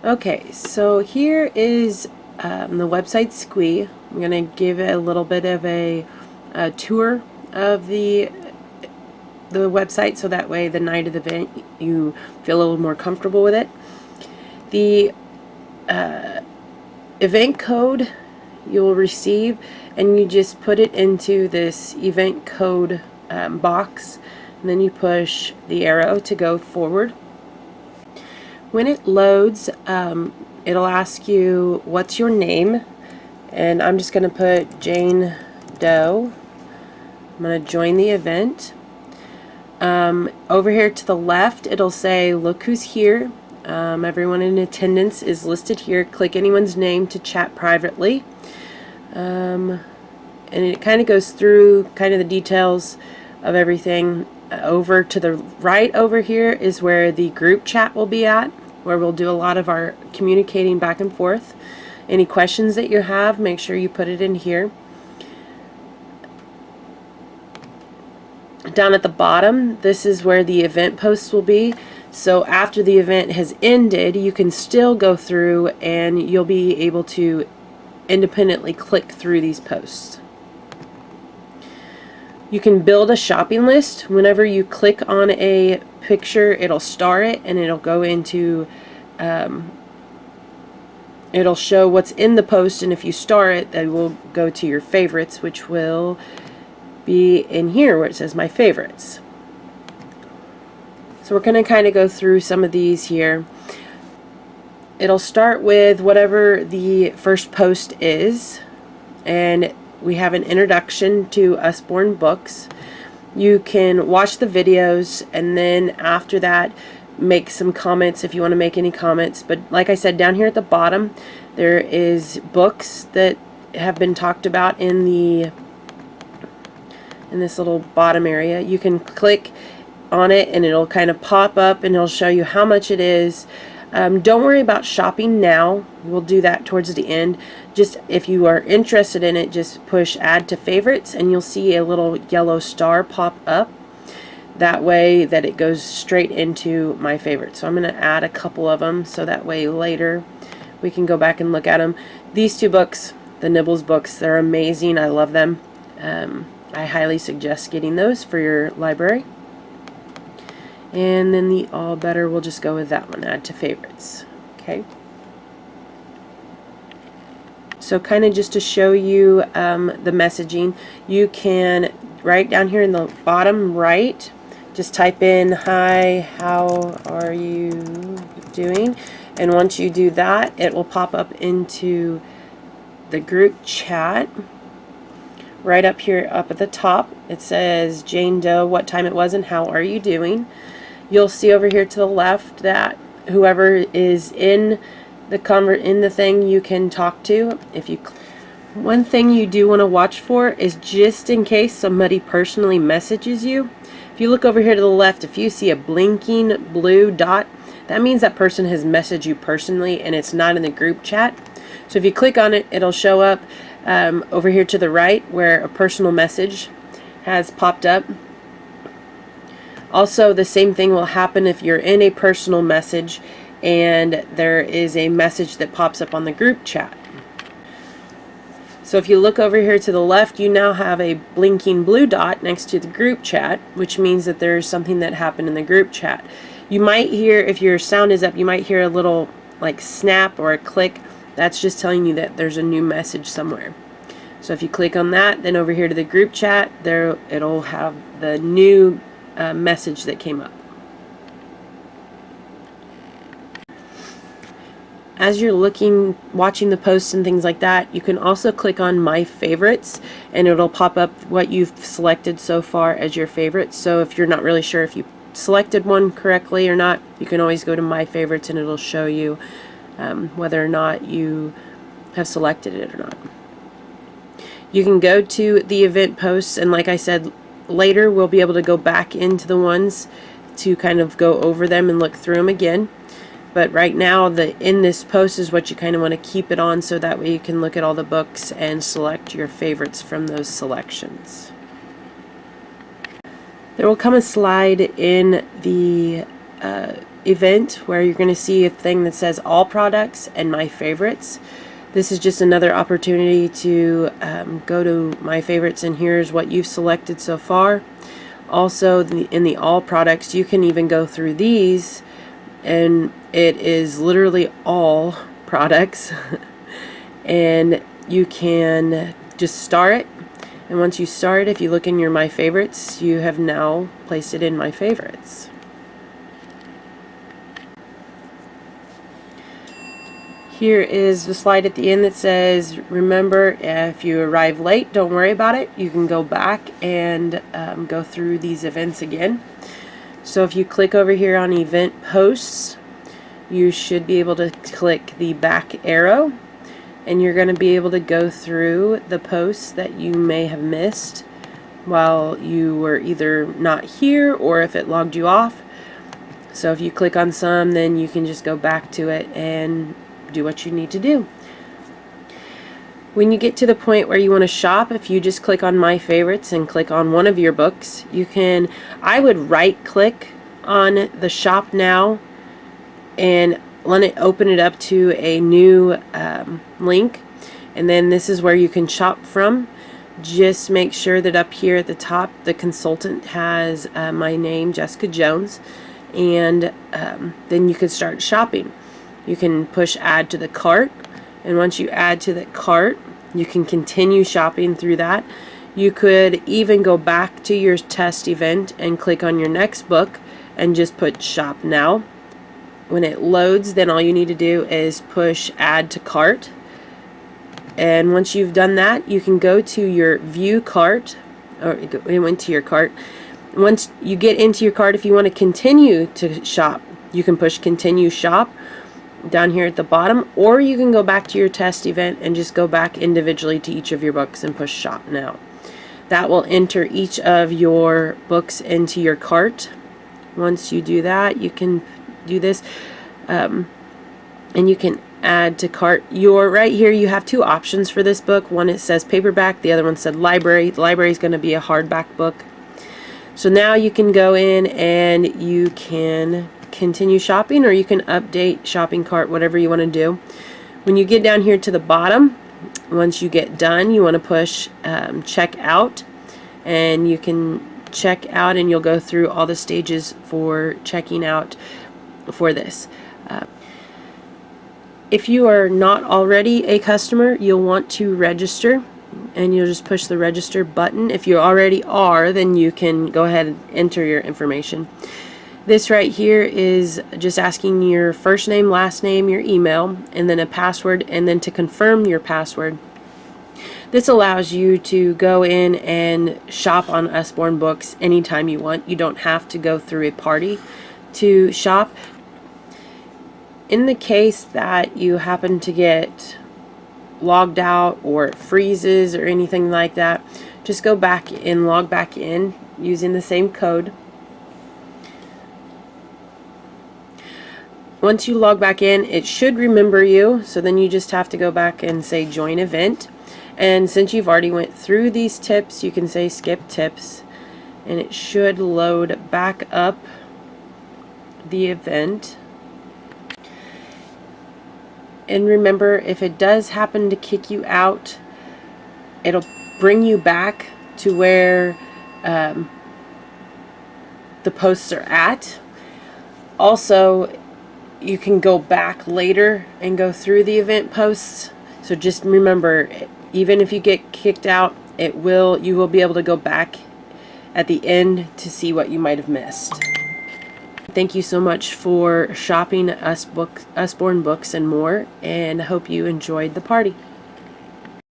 Okay, so here is the website Sqweee. I'm going to give a little bit of a tour of the website, so that way the night of the event you feel a little more comfortable with it. The event code you will receive, and you just put it into this event code box, and then you push the arrow to go forward. When it loads, it'll ask you what's your name, and I'm just going to put Jane Doe. I'm going to join the event. Over here to the left, it'll say look who's here. Everyone in attendance is listed here. Click anyone's name to chat privately. And it kind of goes through kind of the details of everything. Over to the right over here is where the group chat will be at, where we'll do a lot of our communicating back and forth. Any questions that you have, make sure you put it in here. Down at the bottom, this is where the event posts will be. So after the event has ended, you can still go through and you'll be able to independently click through these posts. You can build a shopping list. Whenever you click on a picture, it'll star it and it'll go into, it'll show what's in the post, and if you star it, that will go to your favorites, which will be in here where it says my favorites. So we're going to kind of go through some of these here. It'll start with whatever the first post is, and we have an introduction to Usborne books. You can watch the videos, and then after that make some comments if you want to make any comments. But like I said, down here at the bottom there is books that have been talked about in this little bottom area. You can click on it and it'll kind of pop up and it'll show you how much it is. Don't worry about shopping now. We'll do that towards the end. Just if you are interested in it, just push add to favorites and you'll see a little yellow star pop up. That way that it goes straight into my favorites. So I'm going to add a couple of them so that way later we can go back and look at them. These two books, the Nibbles books, they're amazing. I love them. I highly suggest getting those for your library. And then the All Better, we'll just go with that one, add to favorites. Okay. So kind of just to show you the messaging, you can, right down here in the bottom right, just type in, hi, how are you doing? And once you do that, it will pop up into the group chat. Right up here, up at the top, it says Jane Doe, what time it was and how are you doing. You'll see over here to the left that whoever is in the thing you can talk to. One thing you do want to watch for is just in case somebody personally messages you. If you look over here to the left, if you see a blinking blue dot, that means that person has messaged you personally and it's not in the group chat. So if you click on it, it'll show up over here to the right where a personal message has popped up. Also, the same thing will happen if you're in a personal message and there is a message that pops up on the group chat. So if you look over here to the left, you now have a blinking blue dot next to the group chat, which means that there's something that happened in the group chat. You might hear, if your sound is up, you might hear a little like snap or a click. That's just telling you that there's a new message somewhere. So if you click on that, then over here to the group chat, there it'll have the new message that came up. As you're watching the posts and things like that, you can also click on my favorites and it'll pop up what you've selected so far as your favorites. So if you're not really sure if you selected one correctly or not, you can always go to my favorites and it'll show you whether or not you have selected it or not. You can go to the event posts, and like I said, later we'll be able to go back into the ones to kind of go over them and look through them again. But right now, in this post is what you kind of want to keep it on, so that way you can look at all the books and select your favorites from those selections. There will come a slide in the event where you're going to see a thing that says all products and my favorites. This is just another opportunity to go to my favorites, and here's what you've selected so far. Also, in the all products, you can even go through these, and it is literally all products. And you can just star it, and once you star it, if you look in your my favorites, you have now placed it in my favorites. Here is the slide at the end that says, remember, if you arrive late, don't worry about it. You can go back and go through these events again. So if you click over here on event posts, you should be able to click the back arrow, and you're going to be able to go through the posts that you may have missed while you were either not here or if it logged you off. So if you click on some, then you can just go back to it and do what you need to do. When you get to the point where you want to shop, if you just click on my favorites and click on one of your books, you can, I would right click on the shop now and let it open it up to a new link, and then this is where you can shop from. Just make sure that up here at the top the consultant has my name, Jessica Jones, and then you can start shopping. You can push add to the cart, and once you add to the cart, you can continue shopping through that. You could even go back to your test event and click on your next book and just put shop now. When it loads, then all you need to do is push add to cart, and once you've done that, you can go to your view cart, or it went to your cart. Once you get into your cart, if you want to continue to shop, you can push continue shop down here at the bottom, or you can go back to your test event and just go back individually to each of your books and push shop now. That will enter each of your books into your cart. Once you do that, you can do this, and you can add to cart. You're right here, you have two options for this book. One, it says paperback, the other one said library. The library is going to be a hardback book. So now you can go in and you can continue shopping, or you can update shopping cart, whatever you want to do. When you get down here to the bottom, once you get done, you want to push check out, and you can check out, and you'll go through all the stages for checking out for this. If you are not already a customer, you'll want to register, and you'll just push the register button. If you already are, then you can go ahead and enter your information. This right here is just asking your first name, last name, your email, and then a password, and then to confirm your password. This allows you to go in and shop on Usborne Books anytime you want. You don't have to go through a party to shop. In the case that you happen to get logged out or it freezes or anything like that, just go back and log back in using the same code. Once you log back in, it should remember you, so then you just have to go back and say join event. And since you've already went through these tips, you can say skip tips, and it should load back up the event. And remember, if it does happen to kick you out, it'll bring you back to where the posts are at. Also, you can go back later and go through the event posts. So just remember, even if you get kicked out, you will be able to go back at the end to see what you might have missed. Thank you so much for shopping Usborne Books and more, and I hope you enjoyed the party.